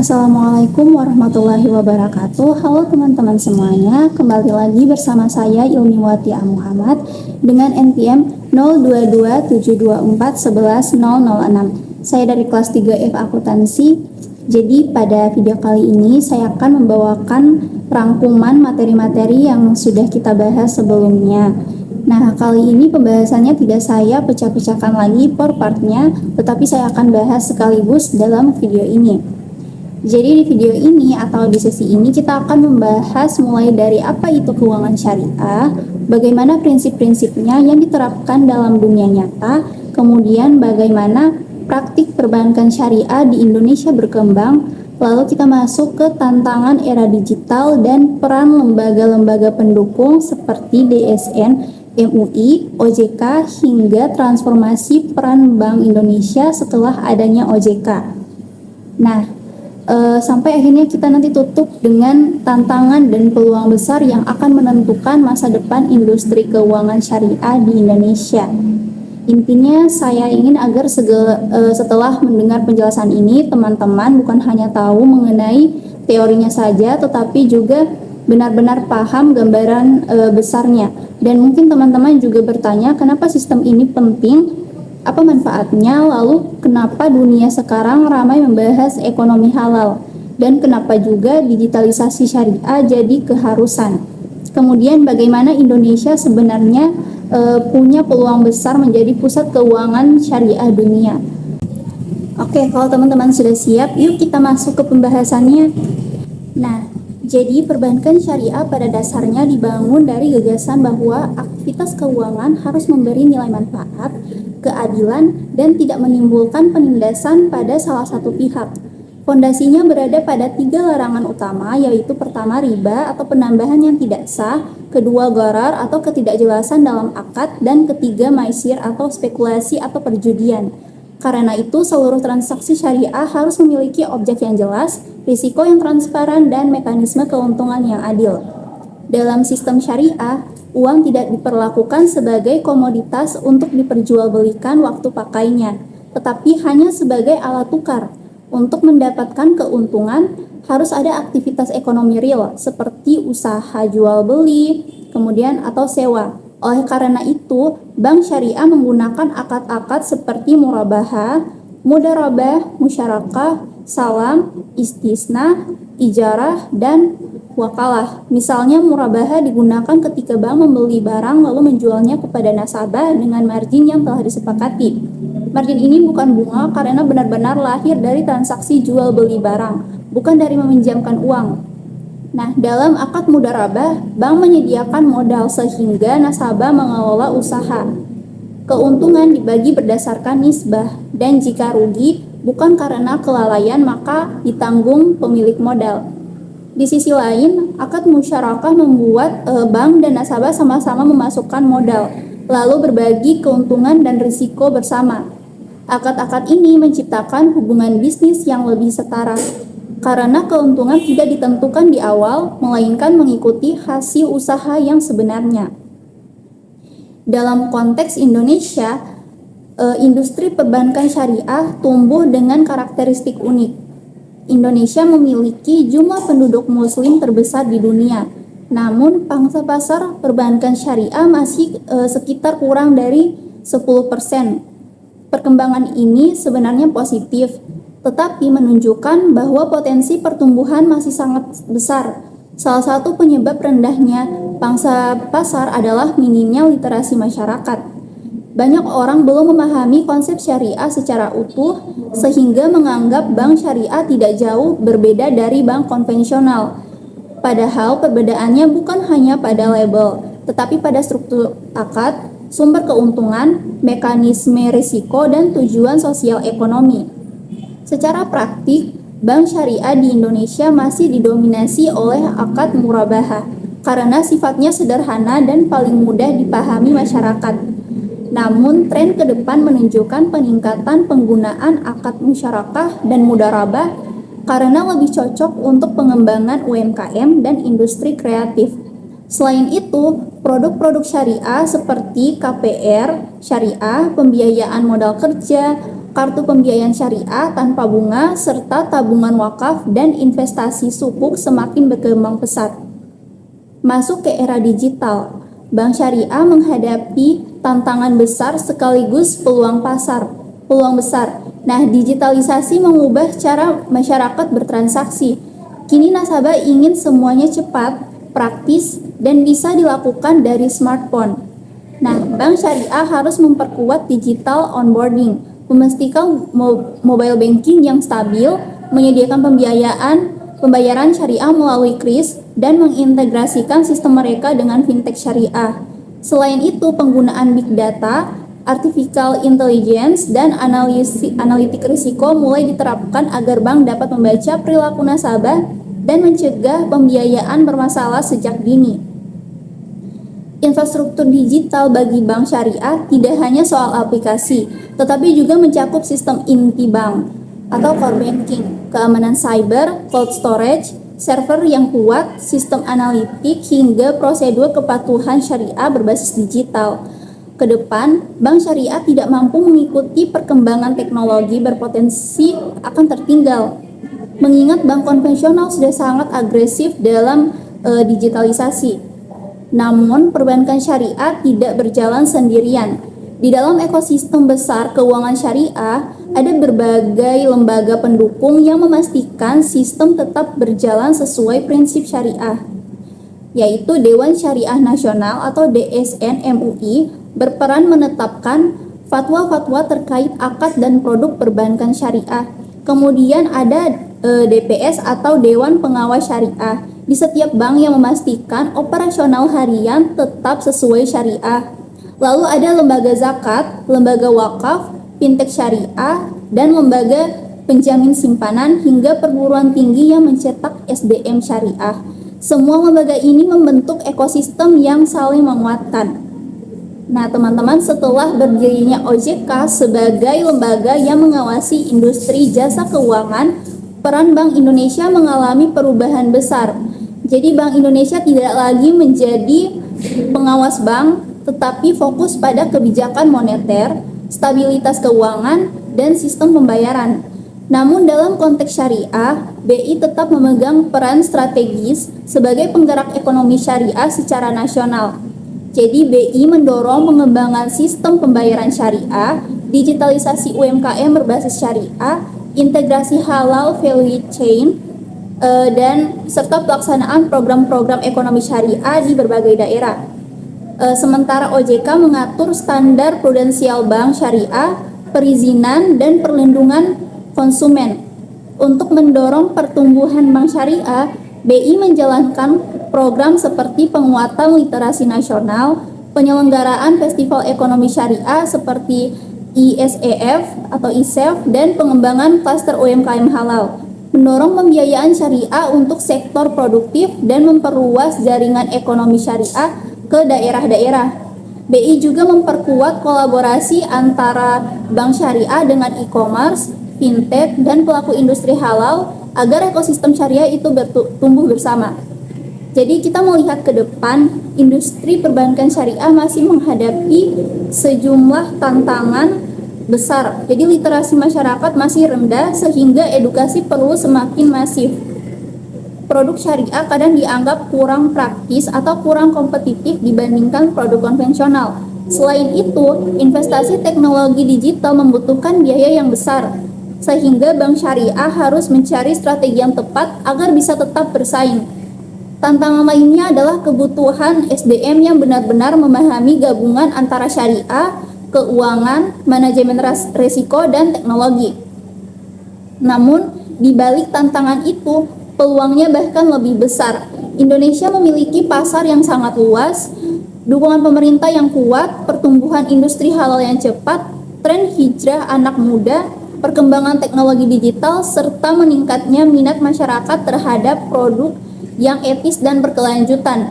Assalamualaikum warahmatullahi wabarakatuh. Halo teman-teman semuanya, kembali lagi bersama saya Ilmiwati A. Muhammad dengan NPM 022724110006. Saya dari kelas 3F Akuntansi. Jadi pada video kali ini saya akan membawakan rangkuman materi-materi yang sudah kita bahas sebelumnya. Nah, kali ini pembahasannya tidak saya pecah-pecahkan lagi per partnya, tetapi saya akan bahas sekaligus dalam video ini. Jadi di video ini atau di sesi ini kita akan membahas mulai dari apa itu keuangan syariah, bagaimana prinsip-prinsipnya yang diterapkan dalam dunia nyata, kemudian bagaimana praktik perbankan syariah di Indonesia berkembang, lalu kita masuk ke tantangan era digital dan peran lembaga-lembaga pendukung seperti DSN, MUI, OJK, hingga transformasi peran Bank Indonesia setelah adanya OJK. Nah, sampai akhirnya kita nanti tutup dengan tantangan dan peluang besar yang akan menentukan masa depan industri keuangan syariah di Indonesia. Intinya saya ingin agar setelah mendengar penjelasan ini, teman-teman bukan hanya tahu mengenai teorinya saja, tetapi juga benar-benar paham gambaran besarnya. Dan mungkin teman-teman juga bertanya, kenapa sistem ini penting? Apa manfaatnya, lalu kenapa dunia sekarang ramai membahas ekonomi halal, dan kenapa juga digitalisasi syariah jadi keharusan. Kemudian bagaimana Indonesia sebenarnya punya peluang besar menjadi pusat keuangan syariah dunia. Oke, kalau teman-teman sudah siap, yuk kita masuk ke pembahasannya. Nah, jadi perbankan syariah pada dasarnya dibangun dari gagasan bahwa aktivitas keuangan harus memberi nilai manfaat, keadilan, dan tidak menimbulkan penindasan pada salah satu pihak. Fondasinya berada pada 3 larangan utama, yaitu pertama riba atau penambahan yang tidak sah, kedua gharar atau ketidakjelasan dalam akad, dan ketiga maisir atau spekulasi atau perjudian. Karena itu, seluruh transaksi syariah harus memiliki objek yang jelas, risiko yang transparan, dan mekanisme keuntungan yang adil. Dalam sistem syariah, uang tidak diperlakukan sebagai komoditas untuk diperjualbelikan waktu pakainya, tetapi hanya sebagai alat tukar. Untuk mendapatkan keuntungan, harus ada aktivitas ekonomi real seperti usaha jual beli, kemudian atau sewa. Oleh karena itu, bank syariah menggunakan akad-akad seperti murabahah, mudharabah, musyarakah, salam, istisna, ijarah, dan wakalah. Misalnya murabahah digunakan ketika bank membeli barang lalu menjualnya kepada nasabah dengan margin yang telah disepakati. Margin ini bukan bunga karena benar-benar lahir dari transaksi jual beli barang, bukan dari meminjamkan uang. Nah, dalam akad mudharabah, bank menyediakan modal sehingga nasabah mengelola usaha. Keuntungan dibagi berdasarkan nisbah, dan jika rugi bukan karena kelalaian maka ditanggung pemilik modal. Di sisi lain, akad musyarakah membuat bank dan nasabah sama-sama memasukkan modal, lalu berbagi keuntungan dan risiko bersama. Akad-akad ini menciptakan hubungan bisnis yang lebih setara, karena keuntungan tidak ditentukan di awal, melainkan mengikuti hasil usaha yang sebenarnya. Dalam konteks Indonesia, industri perbankan syariah tumbuh dengan karakteristik unik. Indonesia memiliki jumlah penduduk muslim terbesar di dunia, namun pangsa pasar perbankan syariah masih sekitar kurang dari 10%. Perkembangan ini sebenarnya positif, tetapi menunjukkan bahwa potensi pertumbuhan masih sangat besar. Salah satu penyebab rendahnya pangsa pasar adalah minimnya literasi masyarakat. Banyak orang belum memahami konsep syariah secara utuh, sehingga menganggap bank syariah tidak jauh berbeda dari bank konvensional. Padahal perbedaannya bukan hanya pada label, tetapi pada struktur akad, sumber keuntungan, mekanisme risiko, dan tujuan sosial ekonomi. Secara praktik, bank syariah di Indonesia masih didominasi oleh akad murabahah karena sifatnya sederhana dan paling mudah dipahami masyarakat. Namun, tren ke depan menunjukkan peningkatan penggunaan akad musyarakah dan mudharabah karena lebih cocok untuk pengembangan UMKM dan industri kreatif. Selain itu, produk-produk syariah seperti KPR, syariah, pembiayaan modal kerja, kartu pembiayaan syariah tanpa bunga, serta tabungan wakaf dan investasi sukuk semakin berkembang pesat. Masuk ke era digital, bank syariah menghadapi tantangan besar sekaligus peluang besar. Nah, digitalisasi mengubah cara masyarakat bertransaksi. Kini nasabah ingin semuanya cepat, praktis, dan bisa dilakukan dari smartphone. Nah, bank syariah harus memperkuat digital onboarding, memastikan mobile banking yang stabil, menyediakan pembayaran syariah melalui kris, dan mengintegrasikan sistem mereka dengan fintech syariah. Selain itu, penggunaan big data, artificial intelligence, dan analitik risiko mulai diterapkan agar bank dapat membaca perilaku nasabah dan mencegah pembiayaan bermasalah sejak dini. Infrastruktur digital bagi bank syariah tidak hanya soal aplikasi, tetapi juga mencakup sistem inti bank atau core banking, keamanan cyber, cloud storage, server yang kuat, sistem analitik, hingga prosedur kepatuhan syariah berbasis digital. Kedepan, bank syariah tidak mampu mengikuti perkembangan teknologi berpotensi akan tertinggal. Mengingat bank konvensional sudah sangat agresif dalam digitalisasi. Namun, perbankan syariah tidak berjalan sendirian. Di dalam ekosistem besar keuangan syariah, ada berbagai lembaga pendukung yang memastikan sistem tetap berjalan sesuai prinsip syariah, yaitu Dewan Syariah Nasional atau DSN MUI berperan menetapkan fatwa-fatwa terkait akad dan produk perbankan syariah. Kemudian ada DPS atau Dewan Pengawas Syariah di setiap bank yang memastikan operasional harian tetap sesuai syariah. Lalu ada lembaga zakat, lembaga wakaf, fintech syariah, dan lembaga penjamin simpanan hingga perguruan tinggi yang mencetak SDM syariah. Semua lembaga ini membentuk ekosistem yang saling menguatkan. Nah, teman-teman, setelah berdirinya OJK sebagai lembaga yang mengawasi industri jasa keuangan, peran Bank Indonesia mengalami perubahan besar. Jadi Bank Indonesia tidak lagi menjadi pengawas bank, tetapi fokus pada kebijakan moneter, stabilitas keuangan, dan sistem pembayaran. Namun dalam konteks syariah, BI tetap memegang peran strategis sebagai penggerak ekonomi syariah secara nasional. Jadi BI mendorong pengembangan sistem pembayaran syariah, digitalisasi UMKM berbasis syariah, integrasi halal value chain, dan serta pelaksanaan program-program ekonomi syariah di berbagai daerah. Sementara OJK mengatur standar prudensial bank syariah, perizinan, dan perlindungan konsumen. Untuk mendorong pertumbuhan bank syariah, BI menjalankan program seperti penguatan literasi nasional, penyelenggaraan festival ekonomi syariah seperti ISEF atau ISEF, dan pengembangan klaster UMKM halal, mendorong pembiayaan syariah untuk sektor produktif dan memperluas jaringan ekonomi syariah ke daerah-daerah. BI juga memperkuat kolaborasi antara bank syariah dengan e-commerce, fintech, dan pelaku industri halal agar ekosistem syariah itu bertumbuh bersama. Jadi kita melihat ke depan, industri perbankan syariah masih menghadapi sejumlah tantangan besar. Jadi literasi masyarakat masih rendah sehingga edukasi perlu semakin masif. Produk syariah kadang dianggap kurang praktis atau kurang kompetitif dibandingkan produk konvensional. Selain itu, investasi teknologi digital membutuhkan biaya yang besar, sehingga bank syariah harus mencari strategi yang tepat agar bisa tetap bersaing. Tantangan lainnya adalah kebutuhan SDM yang benar-benar memahami gabungan antara syariah, keuangan, manajemen risiko, dan teknologi. Namun, di balik tantangan itu, peluangnya bahkan lebih besar. Indonesia memiliki pasar yang sangat luas, dukungan pemerintah yang kuat, pertumbuhan industri halal yang cepat, tren hijrah anak muda, perkembangan teknologi digital, serta meningkatnya minat masyarakat terhadap produk yang etis dan berkelanjutan.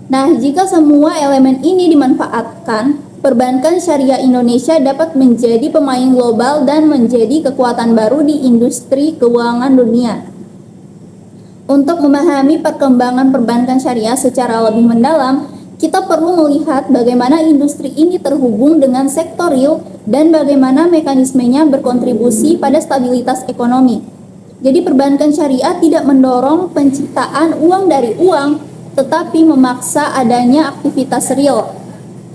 Nah, jika semua elemen ini dimanfaatkan, perbankan syariah Indonesia dapat menjadi pemain global dan menjadi kekuatan baru di industri keuangan dunia. Untuk memahami perkembangan perbankan syariah secara lebih mendalam, Kita perlu melihat bagaimana industri ini terhubung dengan sektor real dan bagaimana mekanismenya berkontribusi pada stabilitas ekonomi. Jadi perbankan syariah tidak mendorong penciptaan uang dari uang, tetapi memaksa adanya aktivitas real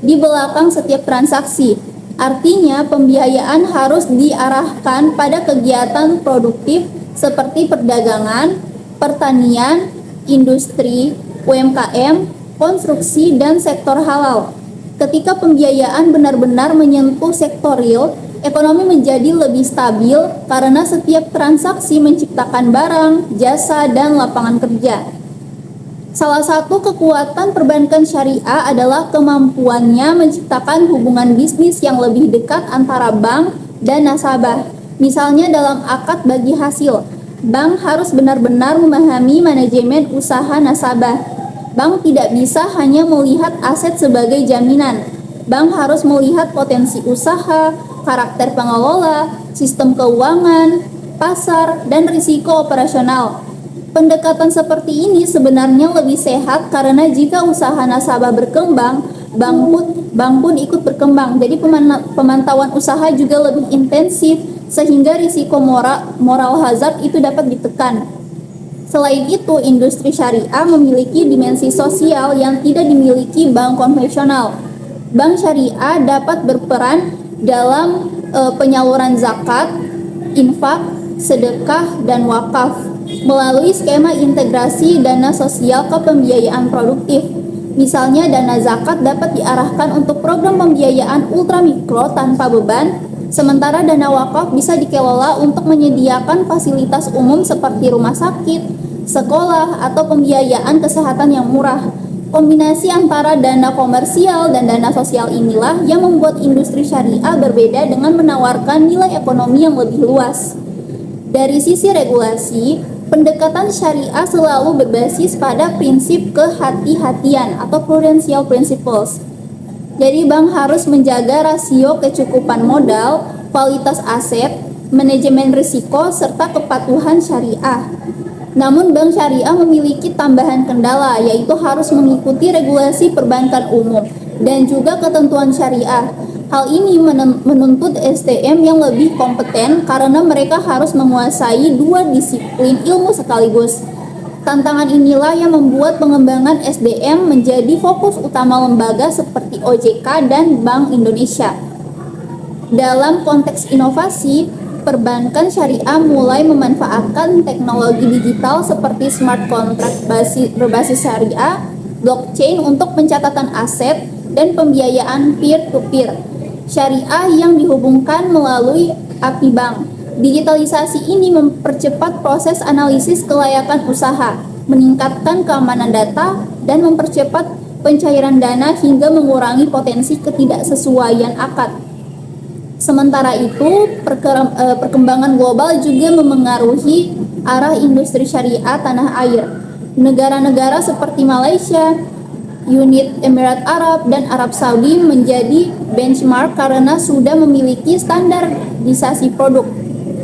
di belakang setiap transaksi. Artinya, pembiayaan harus diarahkan pada kegiatan produktif seperti perdagangan, pertanian, industri, UMKM, konstruksi, dan sektor halal. Ketika pembiayaan benar-benar menyentuh sektor real, ekonomi menjadi lebih stabil karena setiap transaksi menciptakan barang, jasa, dan lapangan kerja. Salah satu kekuatan perbankan syariah adalah kemampuannya menciptakan hubungan bisnis yang lebih dekat antara bank dan nasabah. Misalnya dalam akad bagi hasil, bank harus benar-benar memahami manajemen usaha nasabah. Bank tidak bisa hanya melihat aset sebagai jaminan. Bank harus melihat potensi usaha, karakter pengelola, sistem keuangan, pasar, dan risiko operasional. Pendekatan seperti ini sebenarnya lebih sehat karena jika usaha nasabah berkembang, bank pun ikut berkembang. Jadi pemantauan usaha juga lebih intensif sehingga risiko moral hazard itu dapat ditekan. Selain itu, industri syariah memiliki dimensi sosial yang tidak dimiliki bank konvensional. Bank syariah dapat berperan dalam penyaluran zakat, infak, sedekah, dan wakaf melalui skema integrasi dana sosial ke pembiayaan produktif. Misalnya, dana zakat dapat diarahkan untuk program pembiayaan ultramikro tanpa beban, sementara dana wakaf bisa dikelola untuk menyediakan fasilitas umum seperti rumah sakit, sekolah, atau pembiayaan kesehatan yang murah. Kombinasi antara dana komersial dan dana sosial inilah yang membuat industri syariah berbeda dengan menawarkan nilai ekonomi yang lebih luas. Dari sisi regulasi, pendekatan syariah selalu berbasis pada prinsip kehati-hatian atau prudential principles. Jadi bank harus menjaga rasio kecukupan modal, kualitas aset, manajemen risiko, serta kepatuhan syariah. Namun bank syariah memiliki tambahan kendala, yaitu harus mengikuti regulasi perbankan umum dan juga ketentuan syariah. Hal ini menuntut SDM yang lebih kompeten karena mereka harus menguasai dua disiplin ilmu sekaligus. Tantangan inilah yang membuat pengembangan SDM menjadi fokus utama lembaga seperti OJK dan Bank Indonesia. Dalam konteks inovasi, perbankan syariah mulai memanfaatkan teknologi digital seperti smart contract berbasis syariah, blockchain untuk pencatatan aset, dan pembiayaan peer-to-peer. Syariah yang dihubungkan melalui API Bank. Digitalisasi ini mempercepat proses analisis kelayakan usaha, meningkatkan keamanan data, dan mempercepat pencairan dana hingga mengurangi potensi ketidaksesuaian akad. Sementara itu, perkembangan global juga memengaruhi arah industri syariah tanah air. Negara-negara seperti Malaysia, Uni Emirat Arab, dan Arab Saudi menjadi benchmark karena sudah memiliki standarisasi produk,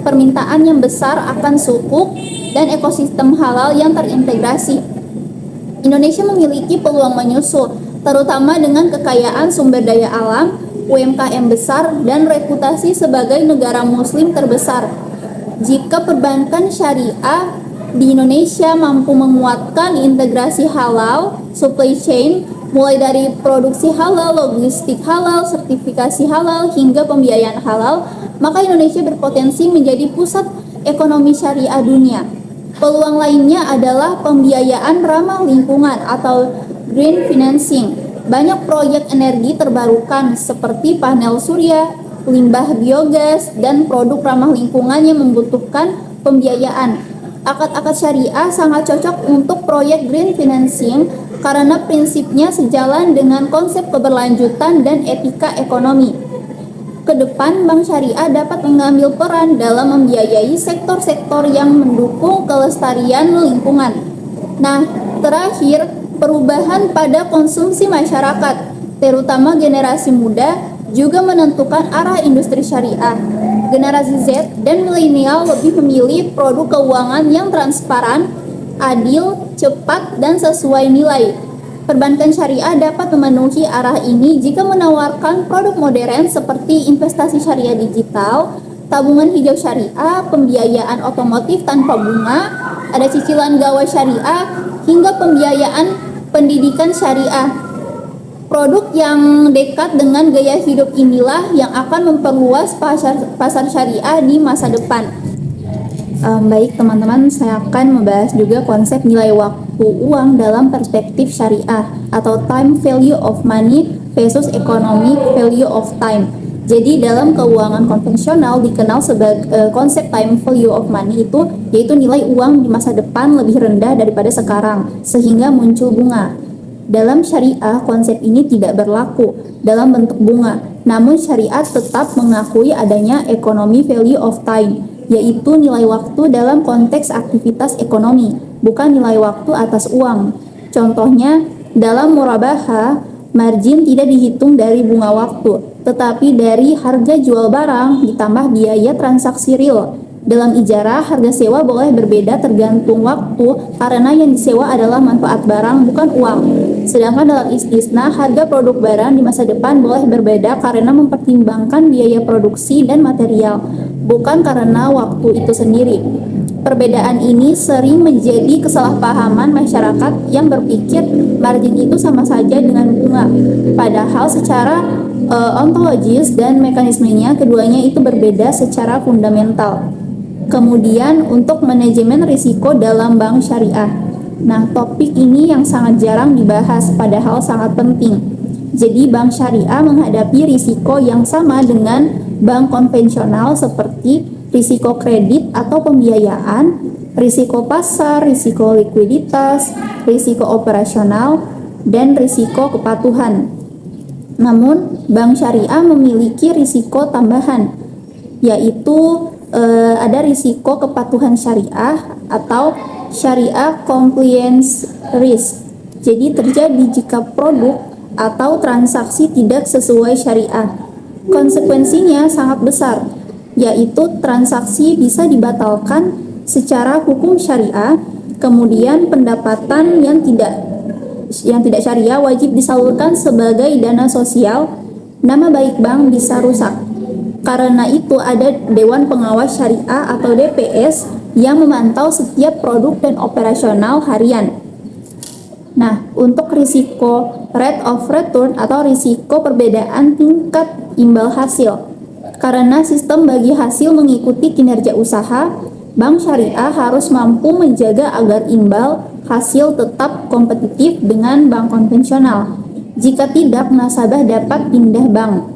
permintaan yang besar akan sukuk, dan ekosistem halal yang terintegrasi. Indonesia memiliki peluang menyusul, terutama dengan kekayaan sumber daya alam, UMKM besar, dan reputasi sebagai negara muslim terbesar. Jika perbankan syariah di Indonesia mampu menguatkan integrasi halal, supply chain, mulai dari produksi halal, logistik halal, sertifikasi halal, hingga pembiayaan halal, maka Indonesia berpotensi menjadi pusat ekonomi syariah dunia. Peluang lainnya adalah pembiayaan ramah lingkungan atau green financing. Banyak proyek energi terbarukan seperti panel surya, limbah biogas, dan produk ramah lingkungan yang membutuhkan pembiayaan. Akad-akad syariah sangat cocok untuk proyek green financing karena prinsipnya sejalan dengan konsep keberlanjutan dan etika ekonomi. Kedepan, bank syariah dapat mengambil peran dalam membiayai sektor-sektor yang mendukung kelestarian lingkungan. Nah, terakhir, perubahan pada konsumsi masyarakat, terutama generasi muda, juga menentukan arah industri syariah. Generasi Z dan milenial lebih memilih produk keuangan yang transparan, adil, cepat, dan sesuai nilai. Perbankan syariah dapat memenuhi arah ini jika menawarkan produk modern seperti investasi syariah digital, tabungan hijau syariah, pembiayaan otomotif tanpa bunga, ada cicilan gawai syariah, hingga pembiayaan pendidikan syariah. Produk yang dekat dengan gaya hidup inilah yang akan memperluas pasar syariah di masa depan. Baik teman-teman, saya akan membahas juga konsep nilai waktu uang dalam perspektif syariah atau time value of money versus economic value of time. Jadi dalam keuangan konvensional dikenal sebagai konsep time value of money itu yaitu nilai uang di masa depan lebih rendah daripada sekarang sehingga muncul bunga. Dalam syariah konsep ini tidak berlaku dalam bentuk bunga, namun syariat tetap mengakui adanya economic value of time, yaitu nilai waktu dalam konteks aktivitas ekonomi, bukan nilai waktu atas uang. Contohnya, dalam murabaha, margin tidak dihitung dari bunga waktu, tetapi dari harga jual barang ditambah biaya transaksi real. Dalam ijarah, harga sewa boleh berbeda tergantung waktu karena yang disewa adalah manfaat barang, bukan uang. Sedangkan dalam istisna, harga produk barang di masa depan boleh berbeda karena mempertimbangkan biaya produksi dan material, bukan karena waktu itu sendiri. Perbedaan ini sering menjadi kesalahpahaman masyarakat yang berpikir margin itu sama saja dengan bunga. Padahal secara ontologis dan mekanismenya keduanya itu berbeda secara fundamental. Kemudian untuk manajemen risiko dalam bank syariah. Nah, topik ini yang sangat jarang dibahas padahal sangat penting. Jadi bank syariah menghadapi risiko yang sama dengan bank konvensional seperti risiko kredit atau pembiayaan, risiko pasar, risiko likuiditas, risiko operasional, dan risiko kepatuhan. Namun, bank syariah memiliki risiko tambahan, yaitu ada risiko kepatuhan syariah atau syariah compliance risk. Jadi terjadi jika produk atau transaksi tidak sesuai syariah. Konsekuensinya sangat besar, yaitu transaksi bisa dibatalkan secara hukum syariah, kemudian pendapatan yang tidak syariah wajib disalurkan sebagai dana sosial, nama baik bank bisa rusak. Karena itu ada Dewan Pengawas Syariah atau DPS yang memantau setiap produk dan operasional harian. Nah, untuk risiko rate of return atau risiko perbedaan tingkat imbal hasil. Karena sistem bagi hasil mengikuti kinerja usaha, bank syariah harus mampu menjaga agar imbal hasil tetap kompetitif dengan bank konvensional. Jika tidak, nasabah dapat pindah bank.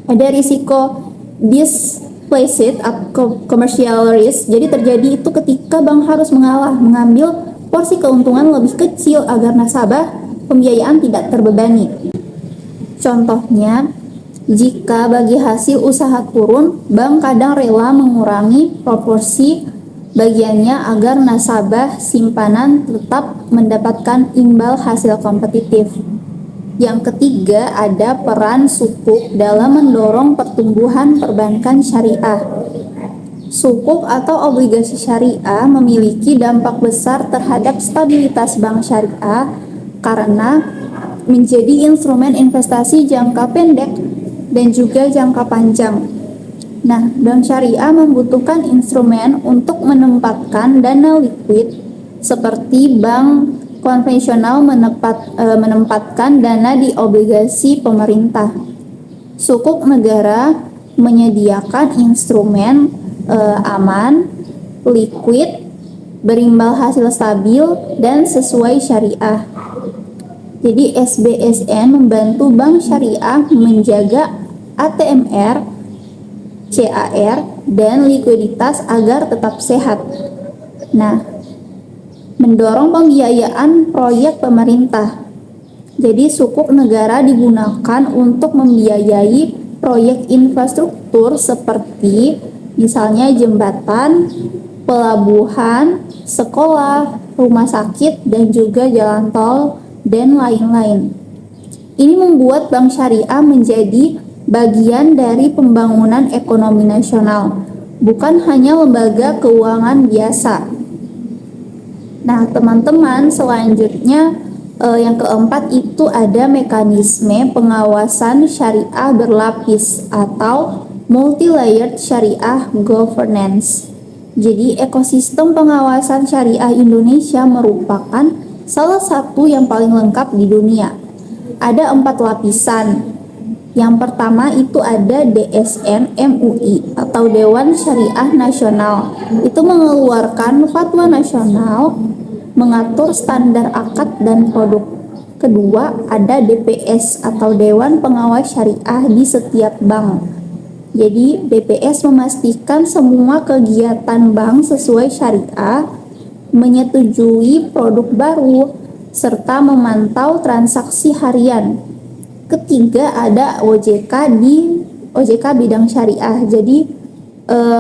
Ada risiko displaced commercial risk. Jadi terjadi itu ketika bank harus mengambil porsi keuntungan lebih kecil agar nasabah pembiayaan tidak terbebani. Contohnya, jika bagi hasil usaha turun, bank kadang rela mengurangi proporsi bagiannya agar nasabah simpanan tetap mendapatkan imbal hasil kompetitif. Yang ketiga, ada peran sukuk dalam mendorong pertumbuhan perbankan syariah. Sukuk atau obligasi syariah memiliki dampak besar terhadap stabilitas bank syariah karena menjadi instrumen investasi jangka pendek dan juga jangka panjang. Nah, bank syariah membutuhkan instrumen untuk menempatkan dana likuid seperti bank konvensional menempatkan dana di obligasi pemerintah. Sukuk negara menyediakan instrumen aman, likuid, berimbal hasil stabil, dan sesuai syariah. Jadi SBSN membantu bank syariah menjaga ATMR, CAR, dan likuiditas agar tetap sehat. Nah, mendorong pembiayaan proyek pemerintah. Jadi sukuk negara digunakan untuk membiayai proyek infrastruktur seperti misalnya jembatan, pelabuhan, sekolah, rumah sakit, dan juga jalan tol, dan lain-lain. Ini membuat bank syariah menjadi bagian dari pembangunan ekonomi nasional, bukan hanya lembaga keuangan biasa. Nah, teman-teman, selanjutnya Yang keempat itu ada mekanisme pengawasan syariah berlapis atau multi-layered syariah governance. Jadi ekosistem pengawasan syariah Indonesia merupakan salah satu yang paling lengkap di dunia. Ada 4 lapisan. Yang pertama itu ada DSN MUI atau Dewan Syariah Nasional. Itu mengeluarkan fatwa nasional mengatur standar akad dan produk. Kedua, ada DPS atau Dewan Pengawas Syariah di setiap bank. Jadi, DPS memastikan semua kegiatan bank sesuai syariah, menyetujui produk baru, serta memantau transaksi harian. Ketiga, ada OJK bidang syariah. Jadi,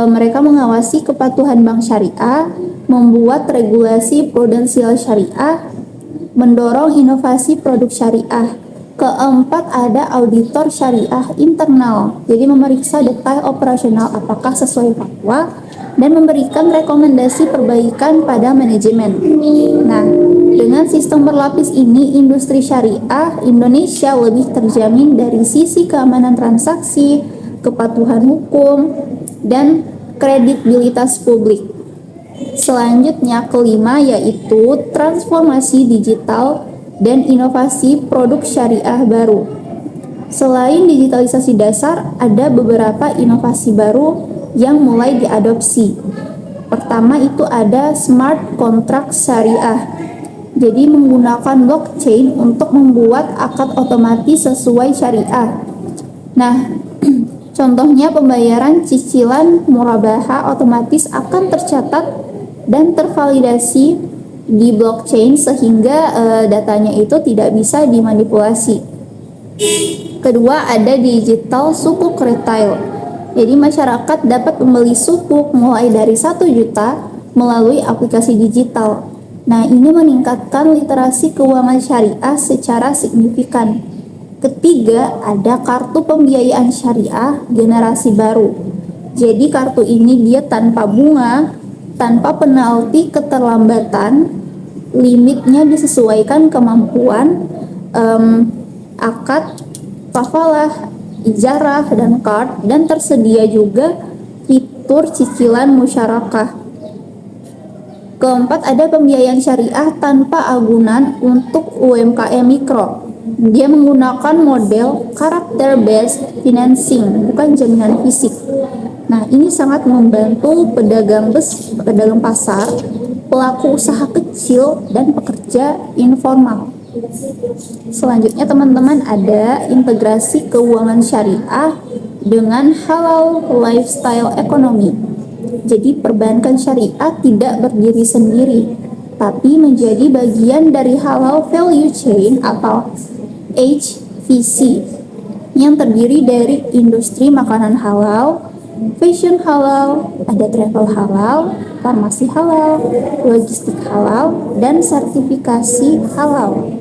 mereka mengawasi kepatuhan bank syariah, membuat regulasi prudensial syariah, mendorong inovasi produk syariah. Keempat, ada auditor syariah internal. Jadi memeriksa detail operasional apakah sesuai fatwa dan memberikan rekomendasi perbaikan pada manajemen. Nah, dengan sistem berlapis ini, industri syariah Indonesia lebih terjamin dari sisi keamanan transaksi, kepatuhan hukum, dan kredibilitas publik. Selanjutnya kelima yaitu transformasi digital dan inovasi produk syariah baru. Selain digitalisasi dasar, ada beberapa inovasi baru yang mulai diadopsi. Pertama itu ada smart contract syariah. Jadi menggunakan blockchain untuk membuat akad otomatis sesuai syariah. Nah, contohnya pembayaran cicilan murabaha otomatis akan tercatat dan tervalidasi di blockchain sehingga datanya itu tidak bisa dimanipulasi. Kedua, ada digital sukuk retail. Jadi masyarakat dapat membeli sukuk mulai dari 1 juta melalui aplikasi digital. Nah, ini meningkatkan literasi keuangan syariah secara signifikan. Ketiga, ada kartu pembiayaan syariah generasi baru. Jadi kartu ini dia tanpa bunga, tanpa penalti keterlambatan, limitnya disesuaikan kemampuan, akad, kafalah, ijarah, dan card, dan tersedia juga fitur cicilan musyarakah. Keempat, ada pembiayaan syariah tanpa agunan untuk UMKM mikro. Dia menggunakan model character based financing, bukan jaminan fisik. Nah, ini sangat membantu pedagang pasar, pelaku usaha kecil, dan pekerja informal. Selanjutnya teman-teman ada integrasi keuangan syariah dengan halal lifestyle economy. Jadi perbankan syariah tidak berdiri sendiri, tapi menjadi bagian dari halal value chain atau HVC yang terdiri dari industri makanan halal, fashion halal, ada travel halal, farmasi halal, logistik halal, dan sertifikasi halal.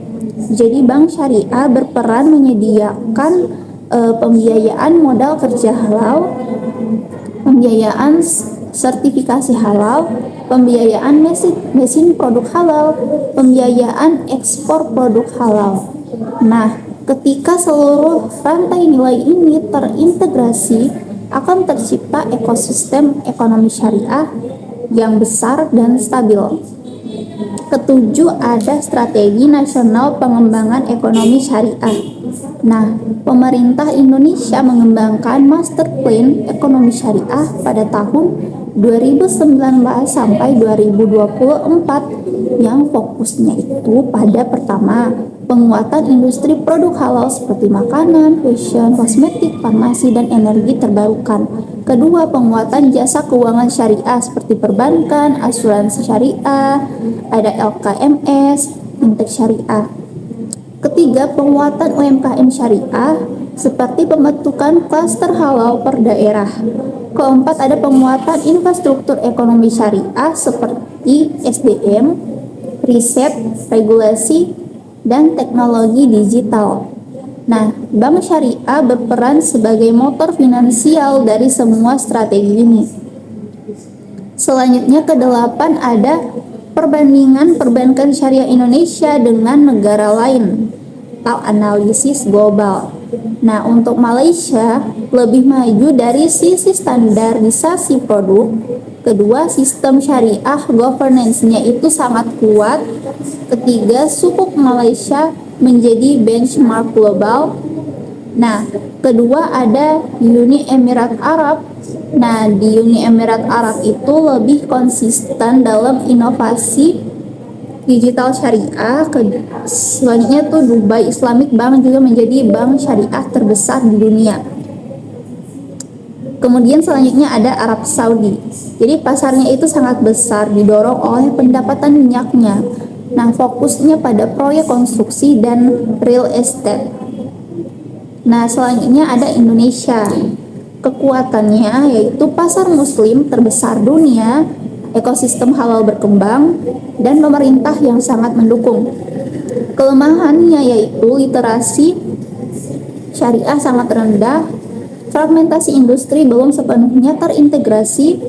Jadi bank syariah berperan menyediakan pembiayaan modal kerja halal, pembiayaan sertifikasi halal, pembiayaan mesin produk halal, pembiayaan ekspor produk halal. Nah, ketika seluruh rantai nilai ini terintegrasi, akan tercipta ekosistem ekonomi syariah yang besar dan stabil. Ketujuh, ada strategi nasional pengembangan ekonomi syariah. Nah, pemerintah Indonesia mengembangkan master plan ekonomi syariah pada tahun 2019 sampai 2024 yang fokusnya itu pada pertama, penguatan industri produk halal seperti makanan, fashion, kosmetik, farmasi, dan energi terbarukan. Kedua, penguatan jasa keuangan syariah seperti perbankan, asuransi syariah, ada LKMS, fintech syariah. Ketiga, penguatan UMKM syariah seperti pembentukan klaster halal per daerah. Keempat, ada penguatan infrastruktur ekonomi syariah seperti SDM, riset, regulasi, dan teknologi digital. Nah, bank syariah berperan sebagai motor finansial dari semua strategi ini. Selanjutnya kedelapan ada Perbandingan perbankan syariah Indonesia dengan negara lain atau analisis global. Nah, untuk Malaysia lebih maju dari sisi standarisasi produk. Kedua, sistem syariah governance-nya itu sangat kuat. Ketiga, sukuk Malaysia menjadi benchmark global. Nah, kedua ada Uni Emirat Arab. Nah, di Uni Emirat Arab itu lebih konsisten dalam inovasi digital syariah. Selanjutnya tuh Dubai Islamic Bank juga menjadi bank syariah terbesar di dunia. Kemudian selanjutnya ada Arab Saudi. Jadi pasarnya itu sangat besar, didorong oleh pendapatan minyaknya. Nah, fokusnya pada proyek konstruksi dan real estate. Nah, selanjutnya ada Indonesia. Kekuatannya yaitu pasar muslim terbesar dunia, ekosistem halal berkembang, dan pemerintah yang sangat mendukung. Kelemahannya yaitu literasi syariah sangat rendah, fragmentasi industri belum sepenuhnya terintegrasi,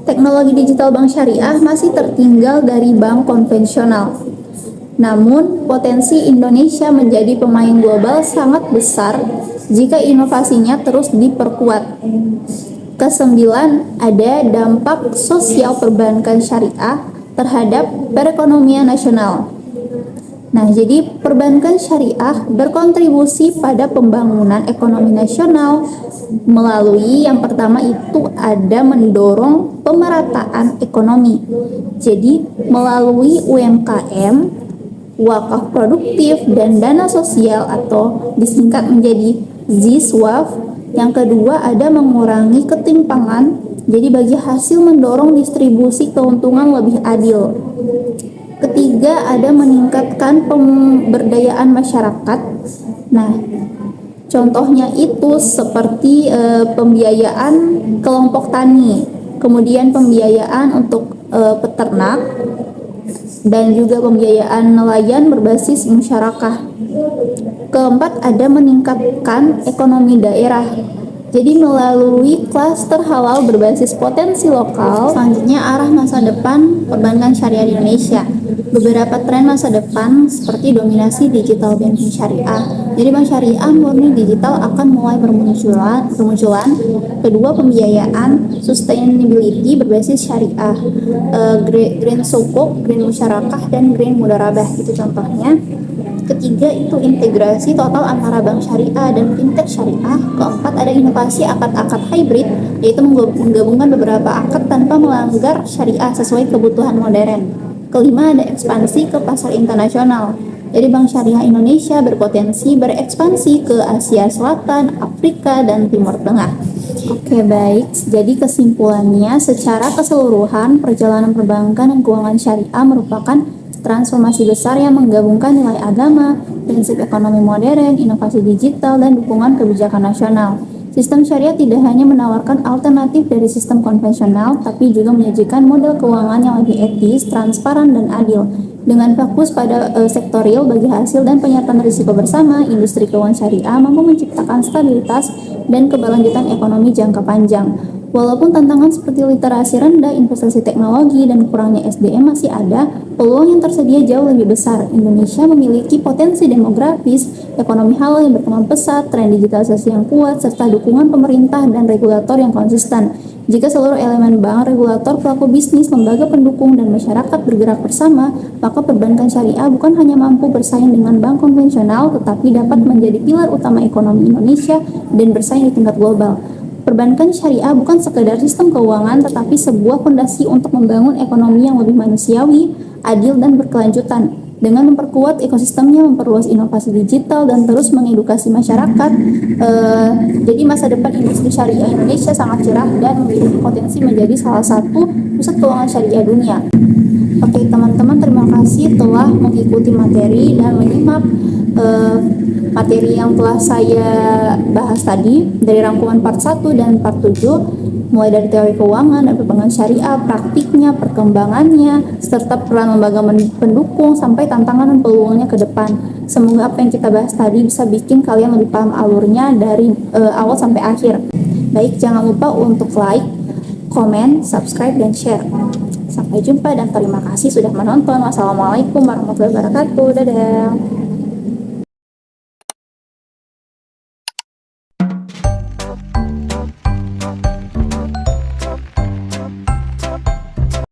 teknologi digital bank syariah masih tertinggal dari bank konvensional. Namun, potensi Indonesia menjadi pemain global sangat besar jika inovasinya terus diperkuat. Kesembilan, ada dampak sosial perbankan syariah terhadap perekonomian nasional. Nah, jadi perbankan syariah berkontribusi pada pembangunan ekonomi nasional melalui yang pertama itu ada mendorong pemerataan ekonomi. Jadi, melalui UMKM, wakaf produktif, dan dana sosial atau disingkat menjadi ZISWAF. Yang kedua ada mengurangi ketimpangan, jadi bagi hasil mendorong distribusi keuntungan lebih adil. Ketiga ada meningkatkan pemberdayaan masyarakat. Nah, contohnya itu seperti pembiayaan kelompok tani, kemudian pembiayaan untuk peternak, dan juga pembiayaan nelayan berbasis musyarakah. Keempat, ada meningkatkan ekonomi daerah. Jadi melalui klaster halal berbasis potensi lokal. Selanjutnya arah masa depan perbankan syariah di Indonesia. Beberapa tren masa depan seperti dominasi digital banking syariah. Jadi bank syariah murni digital akan mulai bermunculan. Kedua, pembiayaan sustainability berbasis syariah. Green sukuk, green musyarakah, dan green mudharabah itu contohnya. Ketiga itu integrasi total antara bank syariah dan fintech syariah. Keempat ada inovasi akad-akad hybrid, yaitu menggabungkan beberapa akad tanpa melanggar syariah sesuai kebutuhan modern. Kelima ada ekspansi ke pasar internasional. Jadi bank syariah Indonesia berpotensi berekspansi ke Asia Selatan, Afrika, dan Timur Tengah. Oke, baik. Jadi kesimpulannya secara keseluruhan perjalanan perbankan dan keuangan syariah merupakan transformasi besar yang menggabungkan nilai agama, prinsip ekonomi modern, inovasi digital, dan dukungan kebijakan nasional. Sistem syariah tidak hanya menawarkan alternatif dari sistem konvensional, tapi juga menyajikan model keuangan yang lebih etis, transparan, dan adil. Dengan fokus pada sektor real bagi hasil dan penyertaan risiko bersama, industri keuangan syariah mampu menciptakan stabilitas dan keberlanjutan ekonomi jangka panjang. Walaupun tantangan seperti literasi rendah, investasi teknologi, dan kurangnya SDM masih ada, peluang yang tersedia jauh lebih besar. Indonesia memiliki potensi demografis, ekonomi halal yang berkembang pesat, tren digitalisasi yang kuat, serta dukungan pemerintah dan regulator yang konsisten. Jika seluruh elemen bank, regulator, pelaku bisnis, lembaga pendukung, dan masyarakat bergerak bersama, maka perbankan syariah bukan hanya mampu bersaing dengan bank konvensional, tetapi dapat menjadi pilar utama ekonomi Indonesia dan bersaing di tingkat global. Perbankan syariah bukan sekedar sistem keuangan, tetapi sebuah fondasi untuk membangun ekonomi yang lebih manusiawi, adil, dan berkelanjutan. Dengan memperkuat ekosistemnya, memperluas inovasi digital, dan terus mengedukasi masyarakat, jadi masa depan industri syariah Indonesia sangat cerah dan memiliki potensi menjadi salah satu pusat keuangan syariah dunia. Oke teman-teman, terima kasih telah mengikuti materi dan menyimak materi yang telah saya bahas tadi dari rangkuman part 1 dan part 7, mulai dari teori keuangan dan perbankan syariah, praktiknya, perkembangannya, serta peran lembaga pendukung sampai tantangan dan peluangnya ke depan. Semoga apa yang kita bahas tadi bisa bikin kalian lebih paham alurnya dari awal sampai akhir. Baik, jangan lupa untuk like, komen, subscribe, dan share. Sampai jumpa dan terima kasih sudah menonton. Wassalamualaikum warahmatullahi wabarakatuh. Dadah.